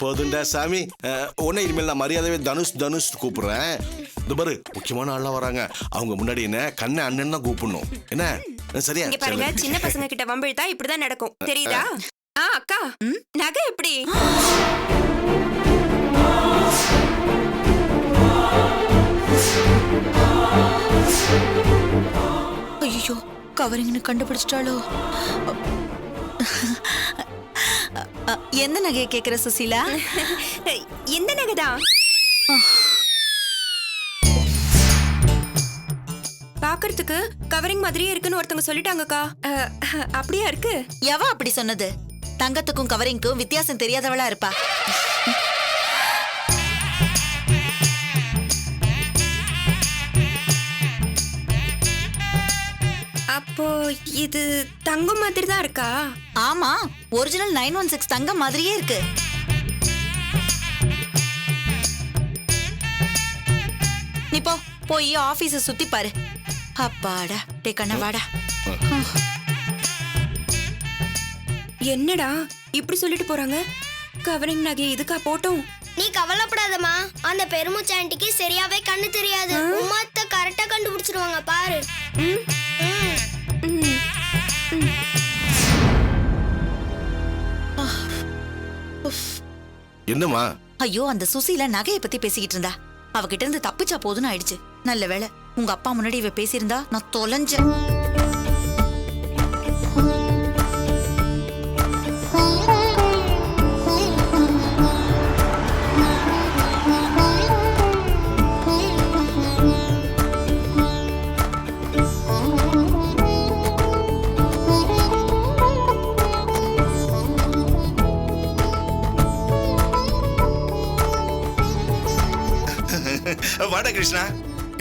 போதுண்டா சாமி. உன்னை இனிமேல் நான் மரியாதையே தனுஷ் கூப்பிடுறேன். இந்த பாரு, முக்கியமான ஆள்லாம் வராங்க. அவங்க முன்னாடி என்ன கண்ணை அண்ணன் தான் கூப்பிடணும். என்ன சரியா? இங்க பாருங்க, சின்ன பசங்க கிட்ட வம்பிழுத்தா இப்படிதான் நடக்கும், தெரியுதா? அக்கா, நகை எப்படி? ஐயோ, கவரிங்னு கண்டுபிடிச்சிட்டாளோ? எந்த நகையை கேக்குற சுசீலா? இந்த நகைதான். பாக்குறதுக்கு கவரிங் மாதிரியே இருக்குன்னு ஒருத்தவங்க சொல்லிட்டாங்கக்கா. அப்படியா இருக்கு? எவ அப்படி சொன்னது? தங்கத்துக்கும் கவரிங்க்கும் வித்தியாசம் தெரியாதவளா இருப்பா. அப்போ இது தங்கம் மாதிரி தான் இருக்கா? ஆமா, ஒரிஜினல் 916 தங்கம் மாதிரியே இருக்கு. நீ போய் ஆபீஸ சுத்தி பாரு. அப்பாடா, டே கண்ணா வாடா. என்னடா இப்படி சொல்லிட்டு போறாங்க? கவரிங் நகை இதுக்கா போட்டோம்? நீ கவலைப்படாதம்மா, அந்த பெருமூச்சு ஆண்டிக்கு சரியாவே கண்ணு தெரியாது. உமாத்த கரெக்டா கண்டுபிடிச்சிருவாங்க பாரு. என்னம்மா? ஐயோ, அந்த சுசீலா நகையை பத்தி பேசிக்கிட்டு இருந்தா. அவகிட்ட இருந்து தப்பிச்சா போதுன்னு ஆயிடுச்சு. நல்ல வேளை உங்க அப்பா முன்னாடி இவ பேசியிருந்தா நான் தொலைஞ்சேன். வாடா கிருஷ்ணா.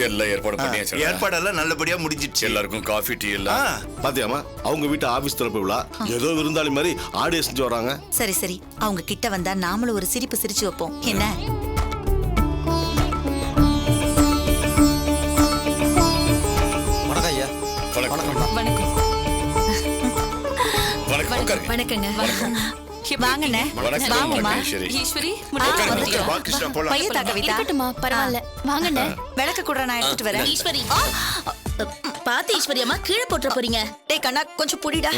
எல்லாம் ஏற்பாடு பண்ணியாச்சு. ஏற்பாடெல்லாம் நல்லபடியா முடிஞ்சிடுச்சு. எல்லாருக்கும் காஃபி டீ எல்லாம். பாத்தியாமா, அவங்க வீட்டு ஆபீஸ் திறப்பு விழா ஏதோ விருந்தாளி மாதிரி ஆடியோ செஞ்சு வராங்க. சரி சரி, அவங்க கிட்ட வந்தா நாமளும் ஒரு சிரிப்பு சிரிச்சு வைப்போம். என்ன? வணக்கம் ஐயா. வணக்கங்க. வாங்கண்ணே. விளக்க கூட நான் எடுத்துட்டு வரேன். ஈஸ்வரி, பாத்து ஈஸ்வரி அம்மா, கீழே போட்டு போறீங்க. டேய் கண்ணா, கொஞ்சம் புடிடா.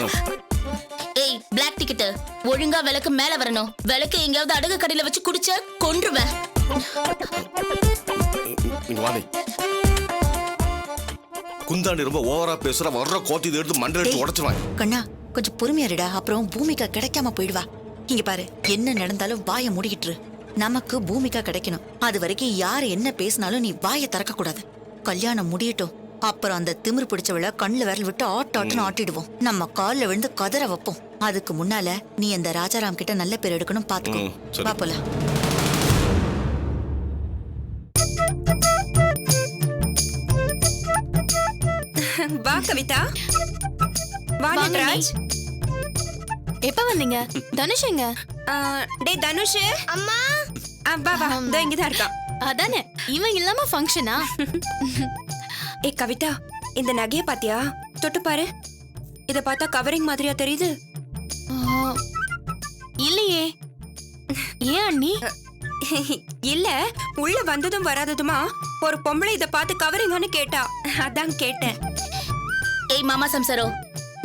ஏய், பிளாக் டிக்கெட், ஒழுங்கா விளக்கு மேல வரணும். விளக்கு எங்கயாவது அடகு கடையில வச்சு குடிச்ச கொன்றுவேன். குந்தாண்டி ரொம்ப ஓவரா பேசுற, வர்ற கோத்தி எடுத்து மண்டை எடுத்து உடைச்சுவாங்க. கண்ணா, கொஞ்சம் பொறுமையாருடா, அப்புறம் பூமிகா கிடைக்காம போயிடுவா. இங்க பாரு, என்ன நடந்தாலும் வாயை மூடிக்கிட்டு. நமக்கு பூமிகா கிடைக்கணும். அது வரைக்கும் யாரு என்ன பேசினாலும் நீ வாயை திறக்க கூடாது. கல்யாணம் முடியட்டும், அப்புறம் அந்த திமிரு பிடிச்சவள கண்ணுல விரல் விட்டு ஆட்டாட்டுன்னு ஆட்டிடுவோம். நம்ம கால்ல விழுந்து கதற வைப்போம். அதுக்கு முன்னால நீ அந்த ராஜாராம் கிட்ட நல்ல பேர் எடுக்கணும், பாத்துக்கோ. வா போலாம். வா கவிதா. வா நட்ராஜ். எப்ப வந்தீங்க? தனுஷ் எங்க? டேய் தனுஷ். அம்மா, வா வா, இதோ இங்கதான் இருக்கான். அதானே, இவன் இல்லாம ஃபங்க்ஷனா? ஏ கவிதா, இந்த நகைய பாத்தியா? தொட்டு பாரு. இத பார்த்தா கவரிங் மாதிரியா தெரியுது? இல்லையே. ஏன் அண்ணி? இல்ல, உள்ள வந்ததும் வராததுமா ஒரு பொம்பளை இத பார்த்து கவரிங்கான்னு கேட்டா, அதான் கேட்டேன். ஏய் மாமா சம்சாரோ,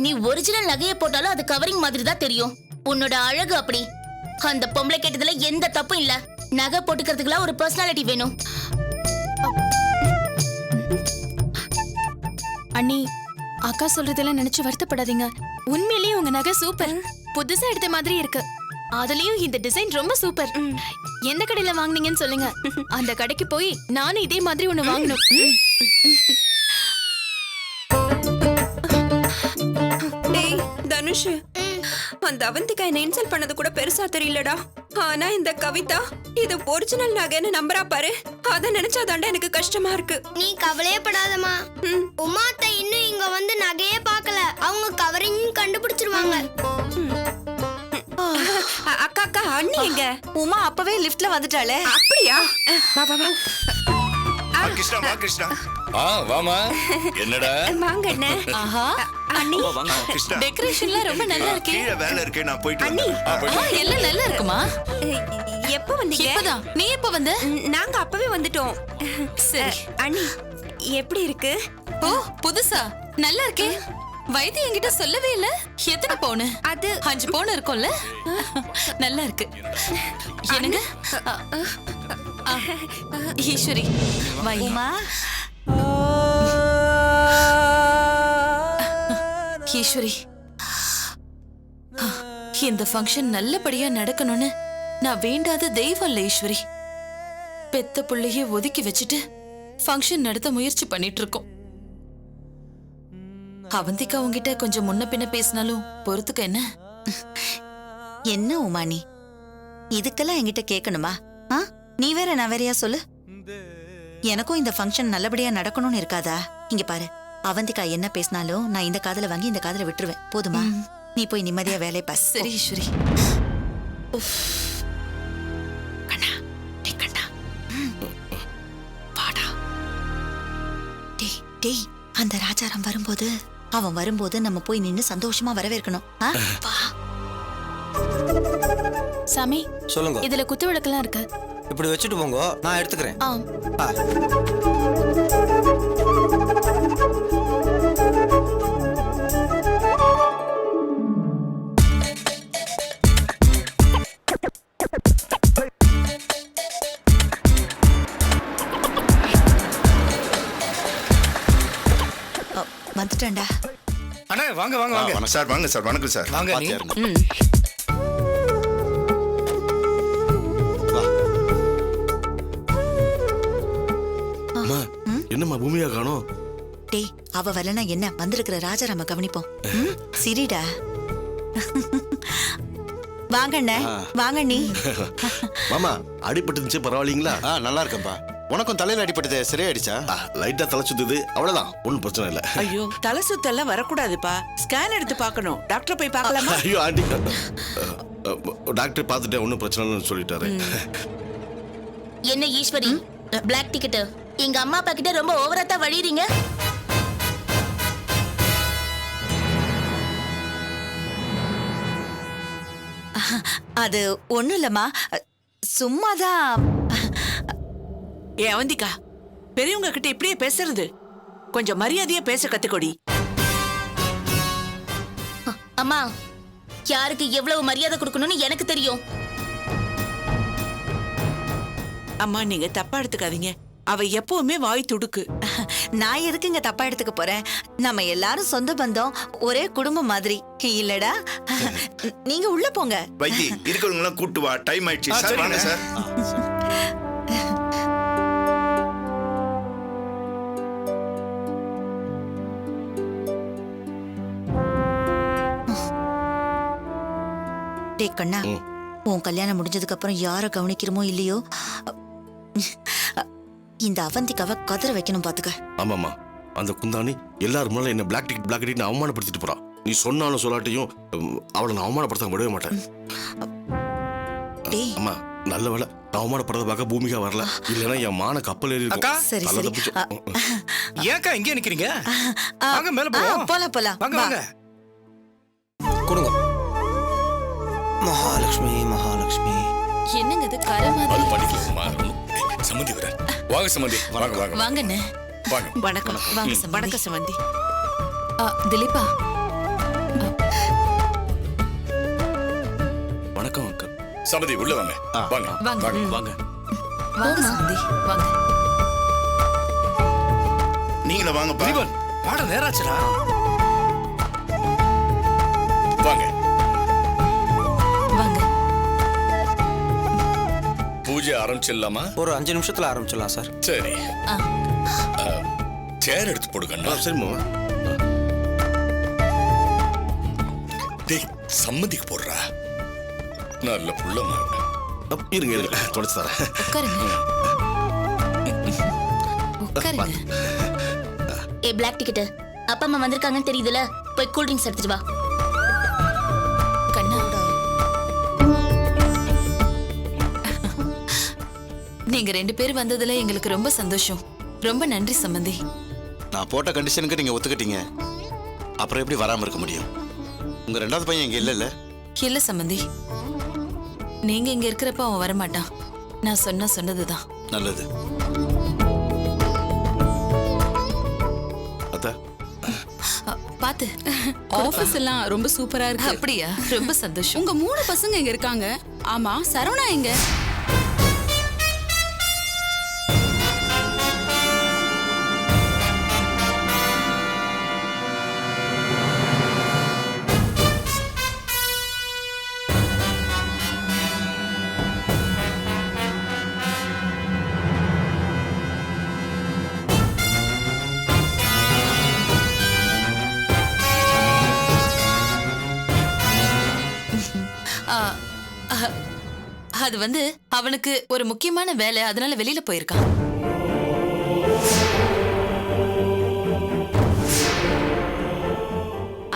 நீ ஒரிஜினல் நகையை போட்டாலும் அது கவரிங் மாதிரி தான் தெரியும். உன்னோட அழகு அப்படி. அந்த பொம்பளை கேட்டதுல எந்த தப்பும் இல்ல. நகை போட்டுக்கிறதுக்குலாம் ஒரு பர்சனாலிட்டி வேணும். அண்ணி, அக்கா சொல்றதெல்லாம் நினைச்சு வருத்தப்படாதீங்க. உண்மையிலேயே உங்க நகை சூப்பர். புதுசா எடுத்த மாதிரி இருக்கு. அதுலயும் இந்த டிசைன் ரொம்ப சூப்பர். எந்த கடையில வாங்குனீங்கன்னு சொல்லுங்க. அந்த கடைக்கு போய் நானும் இதே மாதிரி ஒண்ணு வாங்கணும். டேய் தனுஷ், அந்த அவந்திகா என்ன இன்சல்ட் பண்ணது கூட பெருசா தெரியலடா. ஆனா இந்த கவிதா இது ஒரிஜினல் நகைன்னு நம்புறா பாரு. அத நினைச்சாதாண்டா எனக்கு கஷ்டமா இருக்கு. நீ கவலையே படாதம்மா. உமாத்த இன்னும் இங்க வந்து நகையே பார்க்கல. அவங்க கவரிங் கண்டுபிடிச்சிருவாங்க. அக்கா அக்கா, அண்ணி எங்க? உமா அப்பவே லிஃப்ட்ல வந்துட்டாளே. அப்படியா? வா வா வா. கிருஷ்ணா வா கிருஷ்ணா வாமா என்னடா வாங்க அண்ணே. ஆஹா அண்ணி கிருஷ்ணா டெக்கரேஷன்லாம் ரொம்ப நல்லா இருக்கே. கீழே வேலை இருக்கு நான் போயிட்டு அண்ணி. வரேன் எல்லாம் நல்லா இருக்குமா? எப்ப வந்தீங்க? இப்பதான். நீ எப்ப வந்த? நாங்க அப்பவே வந்துட்டோம். சரி. அண்ணி எப்படி இருக்கு? ஓ புதுசா நல்லா இருக்கே. வைத்தியம் என்கிட்ட சொல்லவே இல்ல. எத்தனை பவுனு? அது 5 பவுன் இருக்கும்ல. நல்லா இருக்கு. என்னங்க? ஈஸ்வரி வை. உமா ஈஸ்வரி இந்த ஃபங்க்ஷன் நல்லபடியா நடக்கணும்னு நான் வேண்டாத தெய்வம் இல்ல ஈஸ்வரி. பெத்த புள்ளைய ஒதுக்கி வச்சுட்டு ஃபங்க்ஷன் நடத்த முயற்சி பண்ணிட்டு இருக்கோம். அவந்திகா உங்ககிட்ட கொஞ்சம் முன்ன பின்ன பேசினாலும் பொறுத்துக்க என்ன? என்ன உமா நீ இதுக்கெல்லாம் என்கிட்ட கேட்கணுமா? நீ வேற நான் வேறையா சொல்லு. எனக்கும் இந்த ஃபங்க்ஷன் நல்லபடியா நடக்கணும்னு இருக்காதா? இங்க பாரு, அவந்திகா என்ன பேசினாலும் நான் இந்த காதுல வாங்கி இந்த காதுல விட்டுருவேன். போதுமா? நீ போய் நிம்மதியா வேலையை பாரு. சரி ஈஸ்வரி. கண்ணா, டேய் கண்ணா. வாடா. டேய், அந்த ராஜாராம் வரும்போது அவன் வரும்போது நம்ம போய் நின்னு சந்தோஷமா வரவேற்கணும். வா. சாமி சொல்லுங்க. இதுல குத்து விளக்கெல்லாம் இருக்கு. இப்படி வச்சுட்டு போங்க, நான் எடுத்துக்கிறேன். வந்துட்டேன்டா. அண்ணா வாங்க வாங்க வாங்க சார் வாங்க சார் வணக்கம் சார் வாங்க நீ அம்மா, என்னம்மா பூமியா காணோம்? டேய், அவ வரலனா என்ன? வந்திருக்கிற ராஜாராம கவனிப்போம். சிரிடா. வாங்கண்ணே, வாங்க நீ. மாமா அடிபட்டுருந்துச்சு பரவாயில்லைங்களா? நல்லா இருக்கேன்ப்பா. உனக்கும் தலையில அடிபட்டது சரியாயிடுச்சா? லைட்டா தலை சுத்துது, அவ்வளவுதான், ஒன்றும் பிரச்சனை இல்லை. ஐயோ, தலை சுத்தெல்லாம் வரக்கூடாதுப்பா. ஸ்கேன் எடுத்து பார்க்கணும். டாக்டர் போய் பார்க்கலாமா? ஐயோ ஆண்டி, டாக்டர் பார்த்துட்டேன், ஒன்றும் பிரச்சனை இல்லைன்னு சொல்லிட்டாரு. என்ன ஈஸ்வரி பிளாக் டிக்கெட் எங்க அம்மா அப்பா கிட்ட ரொம்ப ஓவரா தான் வழியறீங்க. அது ஒண்ணும் இல்லம்மா, சும்மாதான். ஏ அவந்திகா, பெரியவங்க கிட்ட இப்படியே பேசுறது? கொஞ்சம் மரியாதையா பேச கத்துக்கொடி. அம்மா, யாருக்கு எவ்வளவு மரியாதை கொடுக்கணும்னு எனக்கு தெரியும். அம்மா, நீங்க தப்பா எடுத்துக்காதீங்க. அவ எப்பவுமே வாய் துடுக்கு. நான் எதுக்குங்க தப்பா எடுத்துக்க போறேன்? நம்ம எல்லாரும் சொந்த பந்தம், ஒரே குடும்பம் மாதிரி இல்லடா. நீங்க உள்ள போங்க. வைத்தி இருக்கிறவங்க எல்லாம் கூட்டு வா, டைம் ஆயிடுச்சு சார். வாங்க சார். டேய் கண்ணா, உன் கல்யாணம் முடிஞ்சதுக்கு அப்புறம் யார கவனிக்கிறோமோ இல்லையோ, இந்த அவந்திக்காவை கதற வைக்கணும் பாத்துக்க. ஆமாம்மா, அந்த குந்தாணி எல்லாரும் முன்னால என்ன பிளாக் டிக்கெட் அவமானப்படுத்திட்டு போறான். நீ சொன்னாலும் சொல்லாட்டையும் அவளை நான் அவமானப்படுத்த விடவே மாட்டேன். டேய், அம்மா நல்ல வேலை நான் அவமானப்படுறத பார்க்க பூமிகா வரல, இல்லைன்னா என் மான கப்பல் ஏறி இருக்கும். சரி தலை சரி. தப்பிச்சு. ஏக்கா இங்கே நிக்கிறீங்க? வாங்க மேல போவோம். போலாம். வாங்க வா. வாங்க. கொடுங்க. மகாலட்சுமி மகாலட்சுமி. என்னங்க இது கரை அது மாதிரி? பண்ணிக்கலாமா? சம்மந்தி வர வாங்க சம்மந்தி வாங்க வாங்க வாங்கண்ணே. வாங்க வணக்கம். வாங்க சம்பந்தி. வணக்கம் சமந்தி. திலீபா, வணக்கம் அக்கா. சம்மந்தி உள்ள வாங்க வாங்க வாங்க. வாங்க வாங்க. வாங்க சம்பந்தி, வாங்க. நீங்கள வாங்க திலீபன், பாட நேராச்சுடா. வாங்க. வாங்க. பூஜை ஆரம்பிச்சிடலாமா? ஒரு 5 நிமிஷத்துல ஆரம்பிச்சிடலாம் சார். சரி. சேர் எடுத்து போடுங்கண்ணா. சரி மாமா. டேய் சம்மந்திக்கு போடுறா, நல்ல புள்ள மாட்ட. இருங்க தொடச்சு தரேன். உட்காருங்க. உட்காருங்க. ஏ பிளாக் டிக்கெட், அப்பா அம்மா வந்திருக்காங்கன்னு தெரியுதுல, போய் கூல் ட்ரிங்க்ஸ் எடுத்துட்டு வா. கண்ணா, நீங்க 2 பேர் வந்ததுல எங்களுக்கு ரொம்ப சந்தோஷம். ரொம்ப நன்றி சம்பந்தி. நான் போட்ட கண்டிஷனுக்கு நீங்க ஒத்துக்கிட்டீங்க. அப்புறம் எப்படி வராம இருக்க முடியும்? உங்க ரெண்டாவது பையன் இங்க இல்ல? இல்ல சம்பந்தி, நீங்க இங்க இருக்கிறப்ப அவன் வரமாட்டான். நான் சொன்னதுதான். நல்லது. அத்தா பாத்து ஆபீஸ் எல்லாம் ரொம்ப சூப்பரா இருக்கு. அப்படியா? ரொம்ப சந்தோஷம். உங்க 3 பசங்க இங்க இருக்காங்க. ஆமா, சரவணா எங்க? அது வந்து அவனுக்கு ஒரு முக்கியமான வேலை, அதனால வெளியில போயிருக்கான்.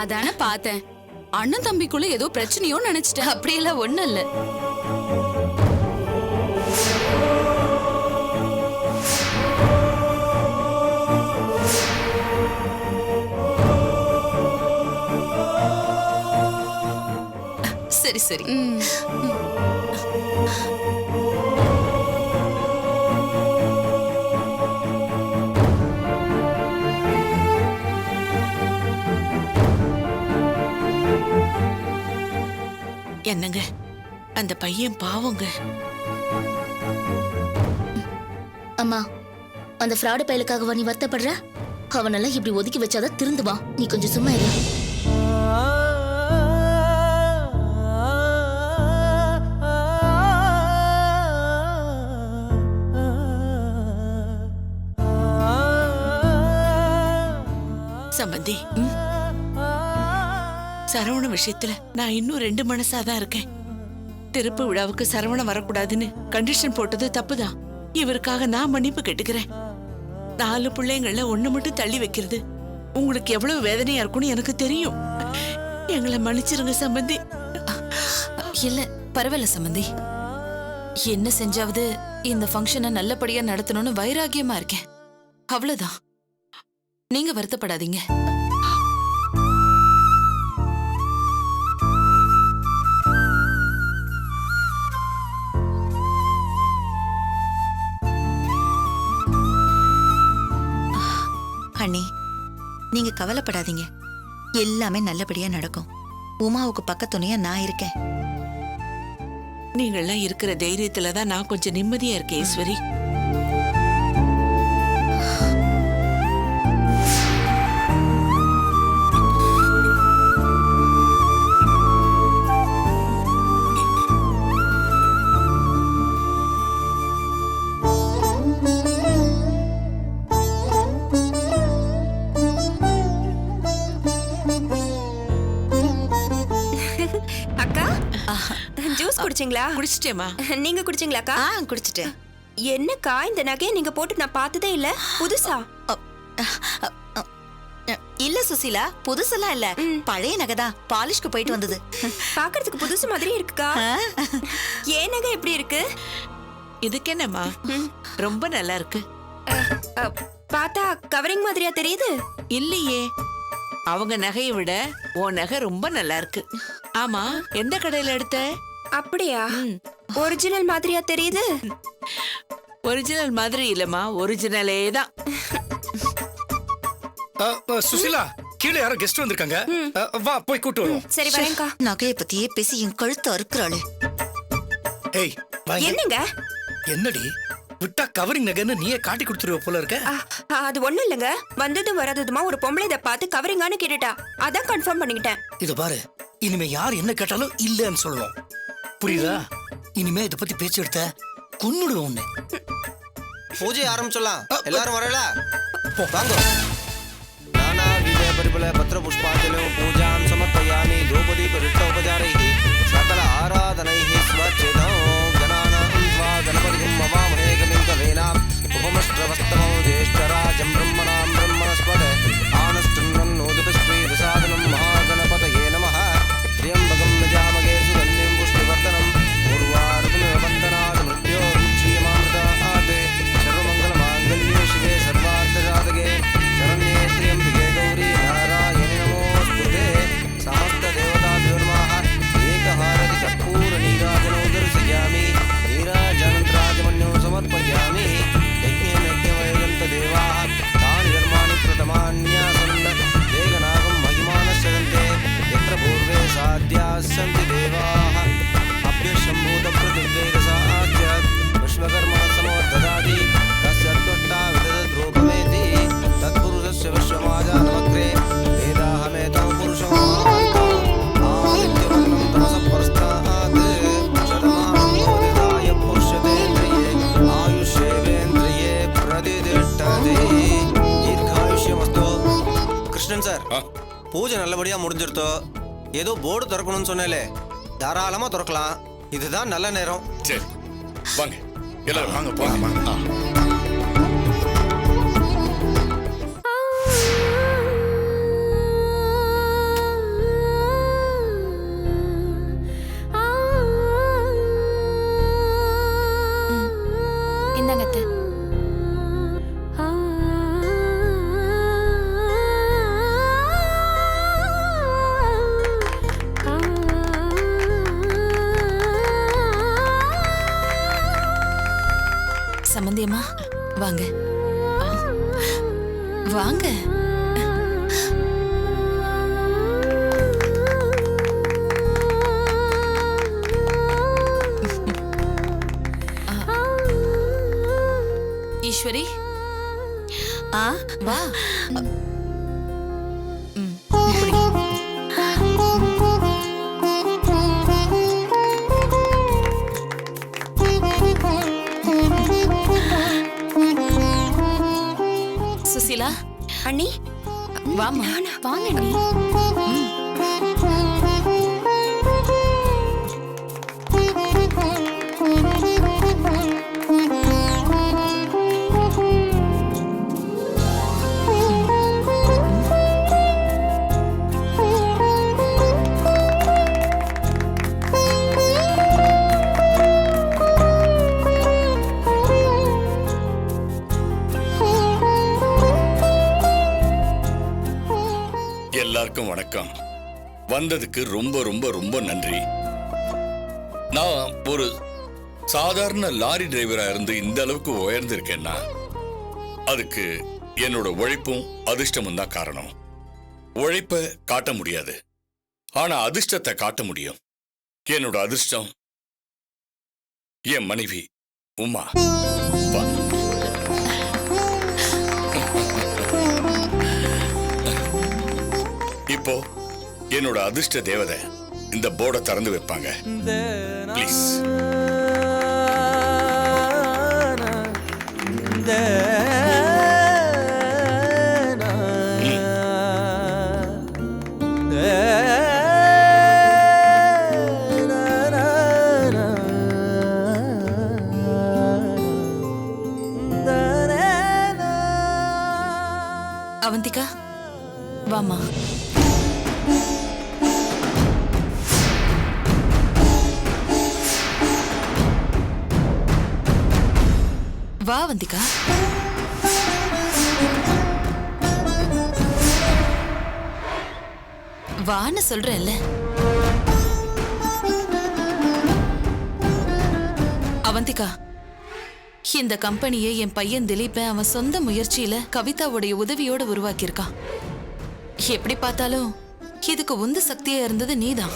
அதான பார்த்தேன். அண்ணன் தம்பிக்குள்ள ஏதோ பிரச்சனையோ நினைச்சிட்டேன். அப்படியெல்லாம் ஒண்ணும் இல்ல. சரி சரி. என்னங்க, அந்த பையன் பாவங்க. அம்மா, அந்த ஃப்ராடு பயலுக்காகவா நீ வருத்தப்படுற? அவனெல்லாம் இப்படி ஒதுக்கி வச்சாதான் திருந்துவான். நீ கொஞ்சம் சும்மா இரு. சம்பந்தி, சரவண விஷயத்துல நான் இன்னும் 2 மனசாதான் இருக்கேன். திருப்பு விழாவுக்கு சரவணன் வரக்கூடாதுன்னு கண்டிஷன் போட்டது தப்புதான். இவருக்காக நான் மன்னிப்பு கேட்டுக்கிறேன். 4 பிள்ளைங்கள ஒண்ணு மட்டும் தள்ளி வைக்கிறது உங்களுக்கு எவ்வளவு வேதனையா இருக்கும்னு எனக்கு தெரியும். எங்களை மன்னிச்சிருங்க சம்பந்தி. இல்ல பரவாயில்ல சம்பந்தி. என்ன செஞ்சாவது இந்த ஃபங்க்ஷனை நல்லபடியா நடத்தணும்னு வைராகியமா இருக்கேன். அவ்வளவுதான். நீங்க வருத்தப்படாதீங்க. அண்ணி, நீங்க கவலைப்படாதீங்க. எல்லாமே நல்லபடியா நடக்கும். உமாவுக்கு பக்கத்துணையா நான் இருக்கேன். நீங்கள்லாம் இருக்கிற தைரியத்துலதான் நான் கொஞ்சம் நிம்மதியா இருக்கேன் ஈஸ்வரி. அக்கா, ஜூஸ் குடிச்சிங்களா? குடிச்சிட்டேமா. நீங்க குடிச்சிங்களாக்கா? குடிச்சிட்டேன். என்னக்கா, இந்த நகையை நீங்க போட்டு நான் பார்த்ததே இல்ல. புதுசா? இல்ல சுசீலா, புதுசெல்லாம் இல்ல. பழைய நகைதான். பாலிஷ்க்கு போயிட்டு வந்தது. பாக்குறதுக்கு புதுசு மாதிரி இருக்குக்கா. ஏன் நகை எப்படி இருக்கு? இதுக்கு என்னம்மா, ரொம்ப நல்லா இருக்கு. பார்த்தா கவரிங் மாதிரியா தெரியுது? இல்லையே, அவங்க நகையை விட உன் நகை ரொம்ப நல்லா இருக்கு. ஆமா, எந்த கடையில எடுத்த? அப்படியா? ஒரிஜினல் மாதிரியா தெரியுது? ஒரிஜினல் மாதிரி இல்லம்மா, ஒரிஜினலே தான். சுசிலா, கீழே யாரோ கெஸ்ட் வந்திருக்காங்க. வா போய் கூட்டு வரோம். சரி வரேன்க்கா. நகையை பத்தியே பேசி என் கழுத்து அறுக்குறாளே. ஏய் வாங்க. என்னங்க? என்னடி விட்டா கவரிங் நகைன்னு நீயே காட்டி கொடுத்துருவ போல இருக்க. அது ஒண்ணும் இல்லங்க. வந்ததும் வராததுமா ஒரு பொம்பளை இதை பார்த்து கவரிங்கான்னு கேட்டுட்டா. அதான் கன்ஃபார்ம் பண்ணிக்கிட்டேன். இத பாரு, இனிமே யார் என்ன கேட்டாலும் இல்லன்னு சொல்லணும். புரியுதா? இனிமே இத பத்தி பேச்சு எடுத்த கொன்னுடுவோம் உன்னை. பூஜை ஆரம்பிச்சலாம். எல்லாரும் வரல? வாங்க. நானா விஜய பரிபல பத்ர புஷ்பாஞ்சலிம் பூஜாம் சமர்ப்பயாமி. திரௌபதி பரிஷ்டோபசாரைः சகல ஆராதனைः ஸ்வச்சேதோ கணானாம் த்வா கணபதிம் அவாமஹே கவிம் கவேனாம் உபமஸ்ரவஸ்தமோ ஜேஷ்டராஜம் பிரம்மணாம் பிரம்மணஸ்பத ஆனஸ்டுன்னோதிபஸ்ரீ விசாதனம் மகாகணபதயே நமः. த்ரியம்பகம் நிஜாமகே சுகன்யம் புஷ்டிவர்தனம் உர்வாருகமே வந்தனாத் மிருத்யோர்முச்யமாமృతాத் சர்வமங்கலமாங்கல்யே சிவே சர்வ சார் ஆ, பூஜை நல்லபடியா முடிஞ்சிருத்தோ ஏதோ போர்டு திறக்கணும்னு சொன்னேலே தாராளமா திறக்கலாம் இதுதான் நல்ல நேரம் சரி வாங்க எல்லாரும் வாங்க போங்க இந்தாங்க அத்தை. சம்பந்தியம்மா வாங்க வாங்க. ஈஸ்வரி வா. இப்படி. சுசிலா அண்ணி வாமா. வாங்க அண்ணி. எல்லாருக்கும் வணக்கம். வந்ததுக்கு ரொம்ப ரொம்ப ரொம்ப நன்றி. நான் ஒரு சாதாரண லாரி டிரைவரா இருந்து இந்த அளவுக்கு உயர்ந்திருக்கேன்னா அதுக்கு என்னோட உழைப்பும் அதிர்ஷ்டமும் தான் காரணம். உழைப்ப காட்ட முடியாது, ஆனா அதிர்ஷ்டத்தை காட்ட முடியும். என்னோட அதிர்ஷ்டம் என் மனைவி உமா. வா. இப்போ என்னோட அதிர்ஷ்ட தேவதை இந்த போர்டை திறந்து வைப்பாங்க. ப்ளீஸ். அவந்திகா வாமா. வா அவந்திகா. வான்னு சொல்றேன்ல. அவந்திகா, இந்த கம்பெனியை என் பையன் திலீப்ப அவன் சொந்த முயற்சியில கவிதாவுடைய உதவியோட உருவாக்கியிருக்கான். எப்படி பார்த்தாலும் இதுக்கு உந்து சக்தியா இருந்தது நீதான்.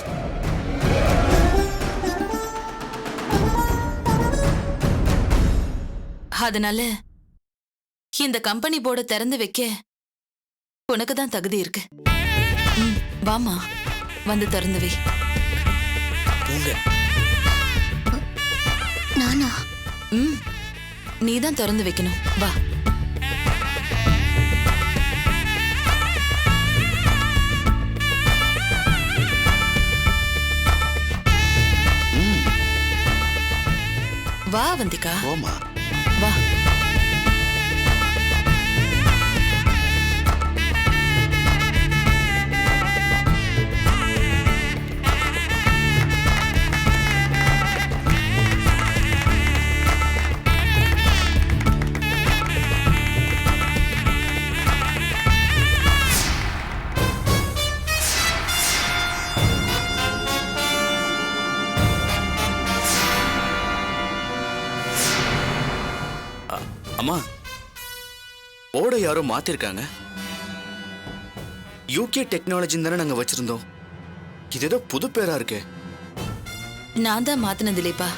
அதனால இந்த கம்பெனி போர்டை திறந்து வைக்க உனக்கு தான் தகுதி இருக்கு. வாமா, வந்து திறந்து வை. நானா? நீதான் திறந்து வைக்கணும். வா. வா அவந்திகா. போமா. வா. அம்மா, போர்டை யாரோ மாத்திருக்காங்க. யூகே டெக்னாலஜின்னு தானே நாங்க வச்சிருந்தோம். இது ஏதோ புது பேரா இருக்கே. நான் தான் மாத்தினது இல்லைப்பா.